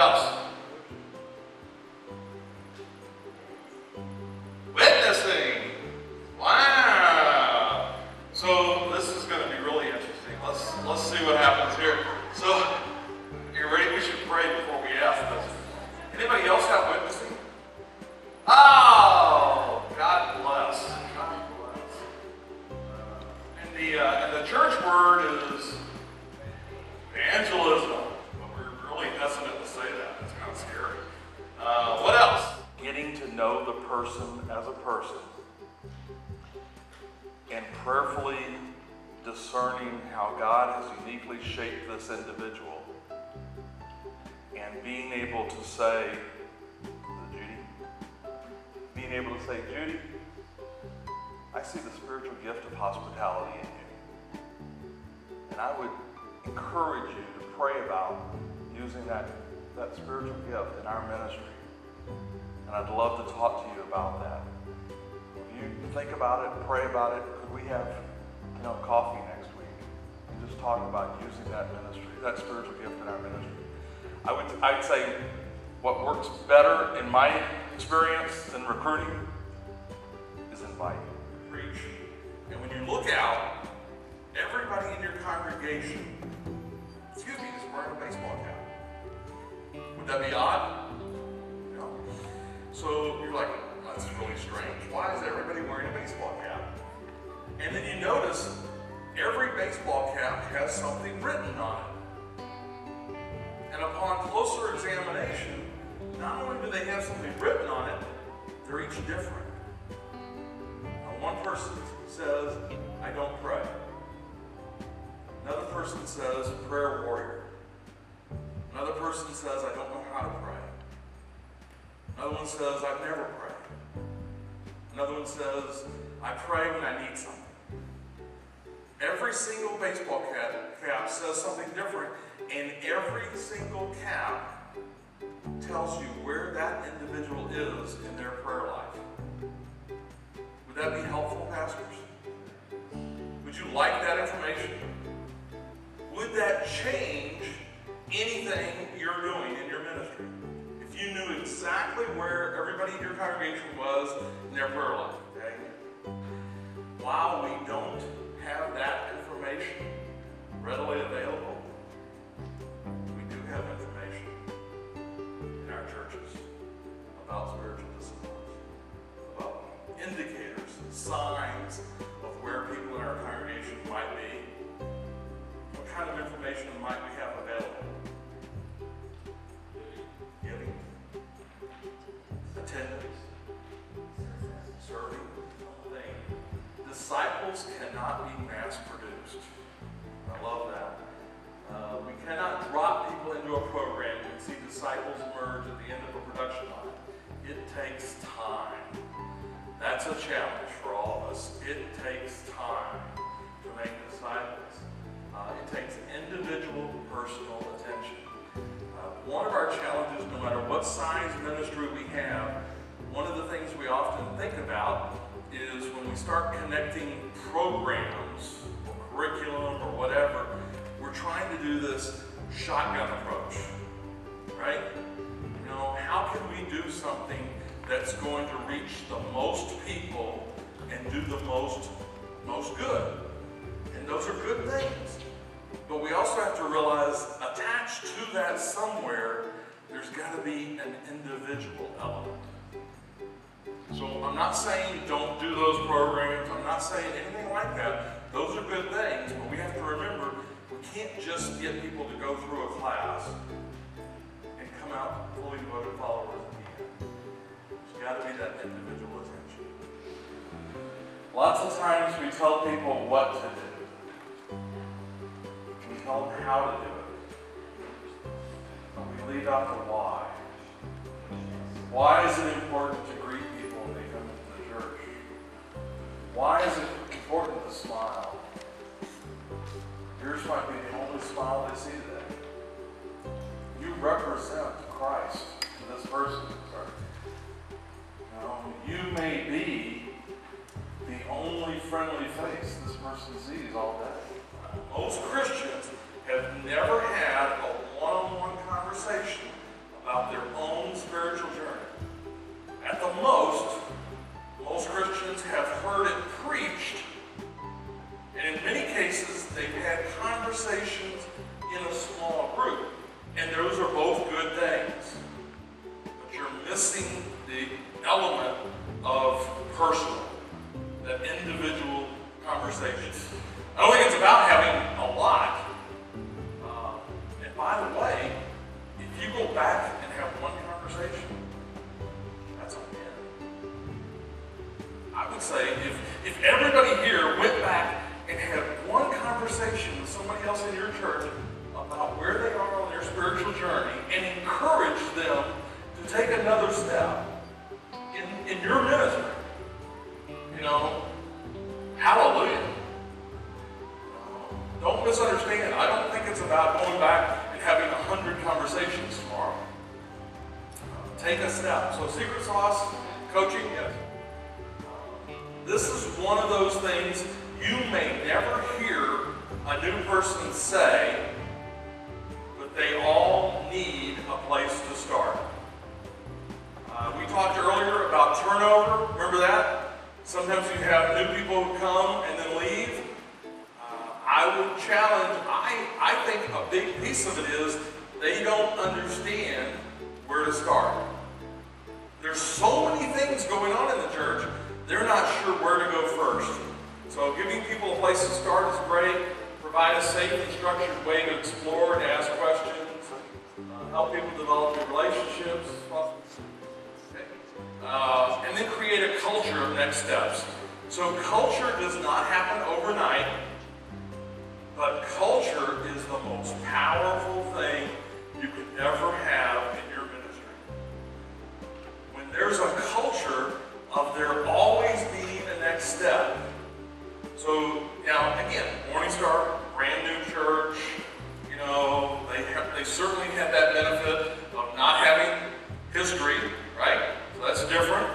else? Witnessing. Wow. So this is going to be really interesting. Let's see what happens here. So, you ready? We should pray before we ask this. Anybody else have witnessing? Oh, God bless. God bless. And the church word is evangelism. But we're really hesitant to say that. It's kind of scary. What else? Getting to know the person as a person and prayerfully discerning how God has uniquely shaped this individual and being able to say, Judy, I see the spiritual gift of hospitality in you. And I would encourage you to pray about using that spiritual gift in our ministry. And I'd love to talk to you about that. If you think about it, pray about it, could we have coffee next week and just talk about using that ministry, that spiritual gift in our ministry. I'd say what works better in my experience than recruiting is inviting. Preach. And when you look out, everybody in your congregation, is wearing a baseball cap. Would that be odd? No. So you're like, that's really strange. Why is everybody wearing a baseball cap? And then you notice every baseball cap has something written on it. And upon closer examination, not only do they have something written on it, they're each different. Now, one person says, I don't pray. Another person says, prayer warrior. Another person says, I don't know how to pray. Another one says, I've never prayed. Another one says, I pray when I need something. Every single baseball cap says something different, and every single cap tells you where that individual is in their prayer life. Would that be helpful, pastors? Would you like that information? Would that change anything you're doing in your ministry? If you knew exactly where everybody in your congregation was in their prayer life, okay? While we don't have that information readily available, we do have information in our churches about spiritual disciplines, about indicators, signs of where people in our congregation might be. What kind of information might we have available? Giving, attendance, serving, disciples cannot be mass produced. I love that. We cannot drop people into a program and see disciples emerge at the end of a production line. It takes time. That's a challenge for all of us. It takes time to make disciples. It takes individual, personal attention. One of our challenges, no matter what size ministry we have, one of the things we often think about is when we start connecting programs or curriculum or whatever, we're trying to do this shotgun approach, right? How can we do something that's going to reach the most people and do the most good? And those are good things. But we also have to realize, attached to that somewhere, there's got to be an individual element. So I'm not saying don't do those programs. I'm not saying anything like that. Those are good things, but we have to remember we can't just get people to go through a class and come out fully devoted followers at the end. There's got to be that individual attention. Lots of times we tell people what to do. We tell them how to do it. But we leave out the why. Why is it important to greet people when they come into the church? Why is it important to smile? Yours might be the only smile they see today. You represent Christ to this person. You may be the only friendly face this person sees all day. Most Christians have never had a one-on-one conversation good things, but you're missing the element of personal, that individual conversation. I don't think it's about having a lot. And by the way, if you go back and have one conversation, that's a win. I would say if everybody here went back and had one conversation with somebody else in your church about where they are on their spiritual journey and encouraged them to take another step in your ministry, hallelujah. Don't misunderstand. I don't think it's about going back and having 100 conversations tomorrow. Take a step. So secret sauce, coaching, yes. This is one of those things you may never hear a new person say, but they all need a place to start. We talked earlier about turnover. Remember that? Sometimes you have new people who come and then leave. I would challenge, I think a big piece of it is they don't understand where to start. There's so many things going on in the church, they're not sure where to go first. So giving people a place to start is great. Provide a safe and structured way to explore and ask questions. Help people develop new relationships. And then create a culture of next steps. So culture does not happen overnight, but culture is the most powerful thing you could ever have in your ministry. When there's a culture of there always being a next step. So now again, Morning Star, brand new church, they certainly had that benefit of not having history, right? So that's different.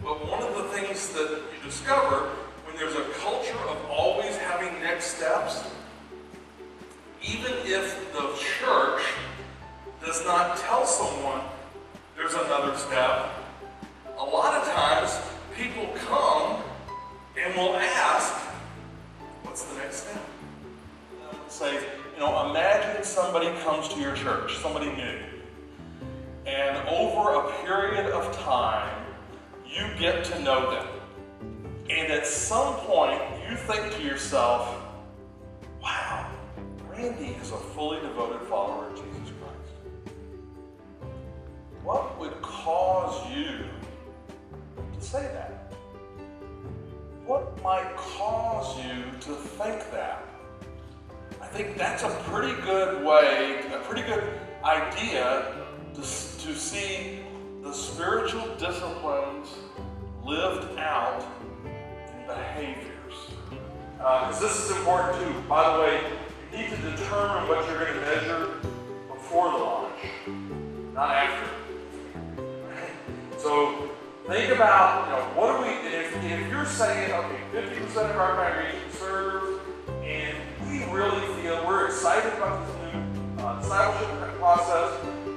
But one of the things that you discover when there's a culture of always having next steps, even if the church does not tell someone there's another step, a lot of times people come and will ask, what's the next step? And I would say, imagine somebody comes to your church, somebody new, and over a period of time, you get to know them. And at some point, you think to yourself, wow, Randy is a fully devoted follower of Jesus Christ. What would cause you to say that? What might cause you to think that? I think that's a pretty good way, a pretty good idea to see the spiritual disciplines lived out in behaviors. Because this is important too. By the way, you need to determine what you're going to measure before the launch, not after. So think about, what do we, if you're saying, okay, 50% of our congregation serves, and we really feel we're excited about this new discipleship process,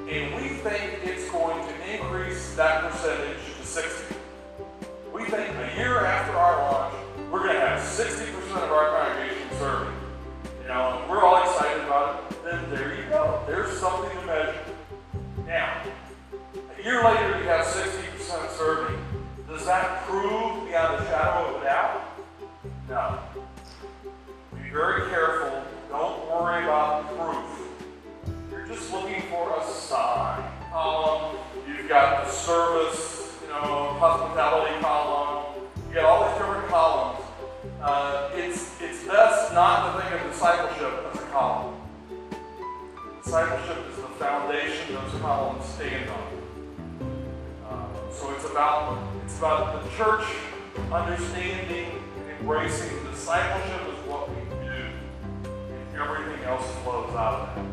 and we think it's going to increase that percentage to 60. We think a year after our launch, we're going to have 60% of our congregation serving. And we're all excited about it. Then there you go. There's something to measure. Now, a year later, you have 60% serving. Does that prove beyond a shadow of a doubt? No. Be very careful. Don't worry about proof. You're just looking for a sign. You've got the service, hospitality column. You got all these different columns. It's best not to think of discipleship as a column. Discipleship is the foundation those columns stand on. So it's about the church understanding and embracing discipleship is what we do, and everything else flows out of that.